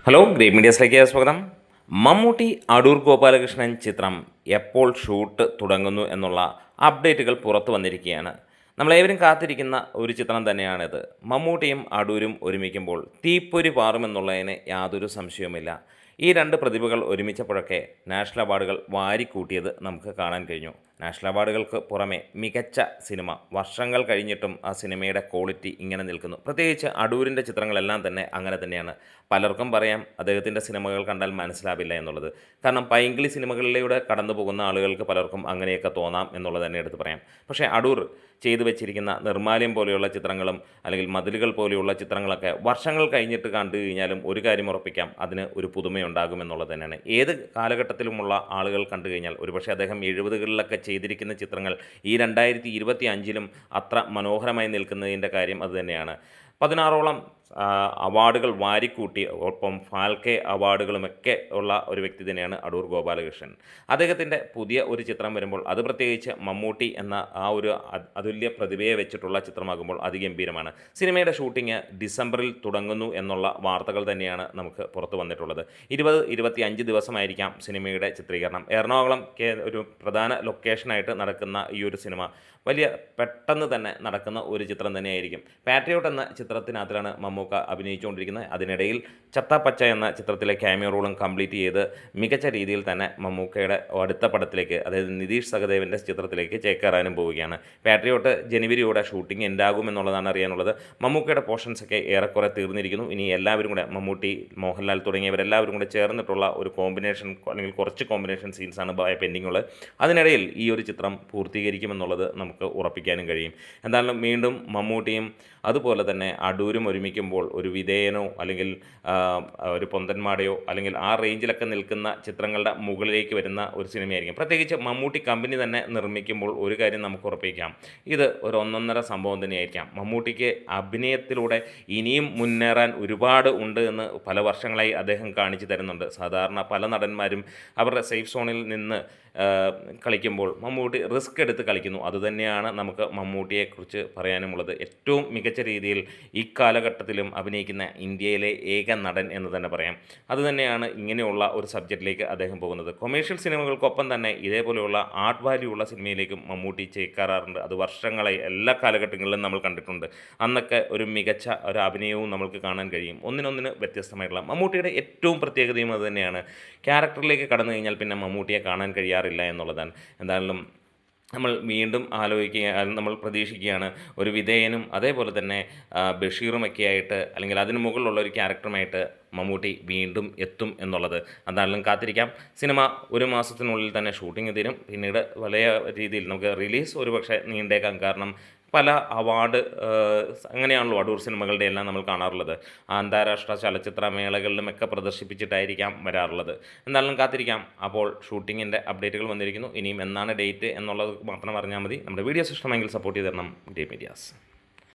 Hello great മീഡിയസിലേക്ക് സ്വാഗതം. മമ്മൂട്ടി അടൂർ ഗോപാലകൃഷ്ണൻ ചിത്രം എപ്പോൾ ഷൂട്ട് തുടങ്ങുന്നു എന്നുള്ള അപ്ഡേറ്റുകൾ പുറത്തു വന്നിരിക്കുകയാണ്. നമ്മളേവരും കാത്തിരിക്കുന്ന ഒരു ചിത്രം തന്നെയാണിത്. മമ്മൂട്ടിയും അടൂരും ഒരുമിക്കുമ്പോൾ തീപ്പൊരി പാറുമെന്നുള്ളതിന് യാതൊരു സംശയവുമില്ല. ഈ രണ്ട് പ്രതിഭകൾ ഒരുമിച്ചപ്പോഴൊക്കെ നാഷണൽ അവാർഡുകൾ വാരിക്കൂട്ടിയത് നമുക്ക് കാണാൻ കഴിഞ്ഞു. നാഷണൽ അവാർഡുകൾക്ക് പുറമെ മികച്ച സിനിമ വർഷങ്ങൾ കഴിഞ്ഞിട്ടും ആ സിനിമയുടെ ക്വാളിറ്റി ഇങ്ങനെ നിൽക്കുന്നു. പ്രത്യേകിച്ച് അടൂരിൻ്റെ ചിത്രങ്ങളെല്ലാം തന്നെ അങ്ങനെ തന്നെയാണ്. പലർക്കും പറയാം അദ്ദേഹത്തിൻ്റെ സിനിമകൾ കണ്ടാൽ മനസ്സിലാവില്ല എന്നുള്ളത്. കാരണം പൈങ്കിളി സിനിമകളിലൂടെ കടന്നു പോകുന്ന ആളുകൾക്ക് പലർക്കും അങ്ങനെയൊക്കെ തോന്നാം എന്നുള്ളത് തന്നെ എടുത്ത് പറയാം. പക്ഷേ അടൂർ ചെയ്തു വെച്ചിരിക്കുന്ന നിർമ്മാല്യം പോലെയുള്ള ചിത്രങ്ങളും അല്ലെങ്കിൽ മതിലുകൾ പോലെയുള്ള ചിത്രങ്ങളൊക്കെ വർഷങ്ങൾ കഴിഞ്ഞിട്ട് കണ്ടു കഴിഞ്ഞാലും ഒരു കാര്യം ഉറപ്പിക്കാം, അതിന് ഒരു പുതുമയുണ്ടാകുമെന്നുള്ളത് തന്നെയാണ്. ഏത് കാലഘട്ടത്തിലുമുള്ള ആളുകൾ കണ്ടു കഴിഞ്ഞാൽ ഒരുപക്ഷെ അദ്ദേഹം 70കളിലൊക്കെ ചെയ്തിരിക്കുന്ന ചിത്രങ്ങൾ ഈ 2025ലും അത്ര മനോഹരമായി നിൽക്കുന്നതിൻ്റെ കാര്യം അതുതന്നെയാണ്. 16ഓളം അവാർഡുകൾ വാരിക്കൂട്ടി, ഒപ്പം ഫാൽക്കെ അവാർഡുകളുമൊക്കെ ഉള്ള ഒരു വ്യക്തി തന്നെയാണ് അടൂർ ഗോപാലകൃഷ്ണൻ. അദ്ദേഹത്തിൻ്റെ പുതിയ ഒരു ചിത്രം വരുമ്പോൾ അത് പ്രത്യേകിച്ച് മമ്മൂട്ടി എന്ന ആ ഒരു അതുല്യ പ്രതിഭയെ വെച്ചിട്ടുള്ള ചിത്രമാകുമ്പോൾ അതിഗംഭീരമാണ്. സിനിമയുടെ ഷൂട്ടിംഗ് ഡിസംബറിൽ തുടങ്ങുന്നു എന്നുള്ള വാർത്തകൾ തന്നെയാണ് നമുക്ക് പുറത്തു വന്നിട്ടുള്ളത്. 20-25 ദിവസമായിരിക്കാം സിനിമയുടെ ചിത്രീകരണം. എറണാകുളം ഒരു പ്രധാന ലൊക്കേഷനായിട്ട് നടക്കുന്ന ഈ ഒരു സിനിമ വലിയ പെട്ടെന്ന് തന്നെ നടക്കുന്ന ഒരു ചിത്രം തന്നെയായിരിക്കും. പാട്രിയോട്ട് എന്ന ചിത്രത്തിനകത്തിലാണ് മമ്മൂക്ക അഭിനയിച്ചുകൊണ്ടിരിക്കുന്നത്. അതിനിടയിൽ ചത്താപ്പച്ച എന്ന ചിത്രത്തിലെ ക്യാമിയോ റോളും കംപ്ലീറ്റ് ചെയ്ത് മികച്ച രീതിയിൽ തന്നെ മമ്മൂക്കയുടെ അടുത്ത പടത്തിലേക്ക്, അതായത് നിതീഷ് സഹദേവൻ്റെ ചിത്രത്തിലേക്ക് ചേക്കേറാനും പോവുകയാണ്. പാട്രിയോട്ട് ജനുവരിയോടെ ഷൂട്ടിംഗ് എൻഡാകും എന്നുള്ളതാണ് അറിയാനുള്ളത്. മമ്മൂക്കയുടെ പോർഷൻസൊക്കെ ഏറെക്കുറെ തീർന്നിരിക്കുന്നു. ഇനി എല്ലാവരും കൂടെ, മമ്മൂട്ടി, മോഹൻലാൽ തുടങ്ങിയവരെല്ലാവരും കൂടെ ചേർന്നിട്ടുള്ള ഒരു കോമ്പിനേഷൻ അല്ലെങ്കിൽ കുറച്ച് കോമ്പിനേഷൻ സീൻസാണ് പെൻഡിങ് ഉള്ളത്. അതിനിടയിൽ ഈ ഒരു ചിത്രം പൂർത്തീകരിക്കുമെന്നുള്ളത് നമുക്ക് ഉറപ്പിക്കാനും കഴിയും. എന്തായാലും വീണ്ടും മമ്മൂട്ടിയും അതുപോലെ തന്നെ അടൂരും ഒരുമിക്കുമ്പോൾ ഒരു വിധേയനോ അല്ലെങ്കിൽ ഒരു പൊന്തന്മാടയോ അല്ലെങ്കിൽ ആ റേഞ്ചിലൊക്കെ നിൽക്കുന്ന ചിത്രങ്ങളുടെ മുകളിലേക്ക് വരുന്ന ഒരു സിനിമയായിരിക്കും. പ്രത്യേകിച്ച് മമ്മൂട്ടി കമ്പനി തന്നെ നിർമ്മിക്കുമ്പോൾ ഒരു കാര്യം നമുക്ക് ഉറപ്പിക്കാം, ഇത് ഒരു ഒന്നൊന്നര സംഭവം തന്നെയായിരിക്കാം. മമ്മൂട്ടിക്ക് അഭിനയത്തിലൂടെ ഇനിയും മുന്നേറാൻ ഒരുപാട് ഉണ്ട് എന്ന് പല വർഷങ്ങളായി അദ്ദേഹം കാണിച്ചു തരുന്നുണ്ട്. സാധാരണ പല നടന്മാരും അവരുടെ സേഫ് സോണിൽ നിന്ന് കളിക്കുമ്പോൾ മമ്മൂട്ടി റിസ്ക് എടുത്ത് കളിക്കുന്നു. അതുതന്നെയാണ് നമുക്ക് മമ്മൂട്ടിയെക്കുറിച്ച് പറയാനുമുള്ളത്. ഏറ്റവും മികച്ച രീതിയിൽ ഈ കാലഘട്ടത്തിലും അഭിനയിക്കുന്ന ഇന്ത്യയിലെ ഏക നടൻ എന്ന് തന്നെ പറയാം. അതുതന്നെയാണ് ഇങ്ങനെയുള്ള ഒരു സബ്ജക്റ്റിലേക്ക് അദ്ദേഹം പോകുന്നത്. കൊമേഴ്ഷ്യൽ സിനിമകൾക്കൊപ്പം തന്നെ ഇതേപോലെയുള്ള ആർട്ട് വാല്യൂ ഉള്ള സിനിമയിലേക്കും മമ്മൂട്ടി ചേക്കാറാറുണ്ട്. അത് വർഷങ്ങളായി എല്ലാ കാലഘട്ടങ്ങളിലും നമ്മൾ കണ്ടിട്ടുണ്ട്. അന്നൊക്കെ ഒരു മികച്ച ഒരു അഭിനയവും നമ്മൾക്ക് കാണാൻ കഴിയും. ഒന്നിനൊന്നിന് വ്യത്യസ്തമായിട്ടുള്ള മമ്മൂട്ടിയുടെ ഏറ്റവും പ്രത്യേകതയും അതുതന്നെയാണ്. ക്യാരക്ടറിലേക്ക് കടന്നു കഴിഞ്ഞാൽ പിന്നെ മമ്മൂട്ടിയെ കാണാൻ കഴിയാറില്ല എന്നുള്ളതാണ്. എന്തായാലും നമ്മൾ വീണ്ടും നമ്മൾ പ്രതീക്ഷിക്കുകയാണ് ഒരു വിധേയനും അതേപോലെ തന്നെ ബഷീറുമൊക്കെയായിട്ട്, അല്ലെങ്കിൽ അതിന് മുകളിലുള്ള ഒരു ക്യാരക്ടറുമായിട്ട് മമ്മൂട്ടി വീണ്ടും എത്തും എന്നുള്ളത്. എന്തായാലും കാത്തിരിക്കാം. സിനിമ ഒരു മാസത്തിനുള്ളിൽ തന്നെ ഷൂട്ടിംഗ് തീരും. പിന്നീട് വലിയ രീതിയിൽ നമുക്ക് റിലീസ് ഒരുപക്ഷെ നീണ്ടേക്കാം. കാരണം പല അവാർഡ് അങ്ങനെയാണല്ലോ അടൂർ സിനിമകളുടെ എല്ലാം നമ്മൾ കാണാറുള്ളത്. അന്താരാഷ്ട്ര ചലച്ചിത്ര മേളകളിലുമൊക്കെ പ്രദർശിപ്പിച്ചിട്ടായിരിക്കാം വരാറുള്ളത്. എന്തായാലും കാത്തിരിക്കാം. അപ്പോൾ ഷൂട്ടിങ്ങിൻ്റെ അപ്ഡേറ്റുകൾ വന്നിരിക്കുന്നു. ഇനിയും എന്നാണ് ഡേറ്റ് എന്നുള്ളത് മാത്രം അറിഞ്ഞാൽ മതി. നമ്മുടെ വീഡിയോസ് ഇഷ്ടമെങ്കിൽ സപ്പോർട്ട് ചെയ്ത് തരണം ഗ്രേറ്റ് മീഡിയാസ്.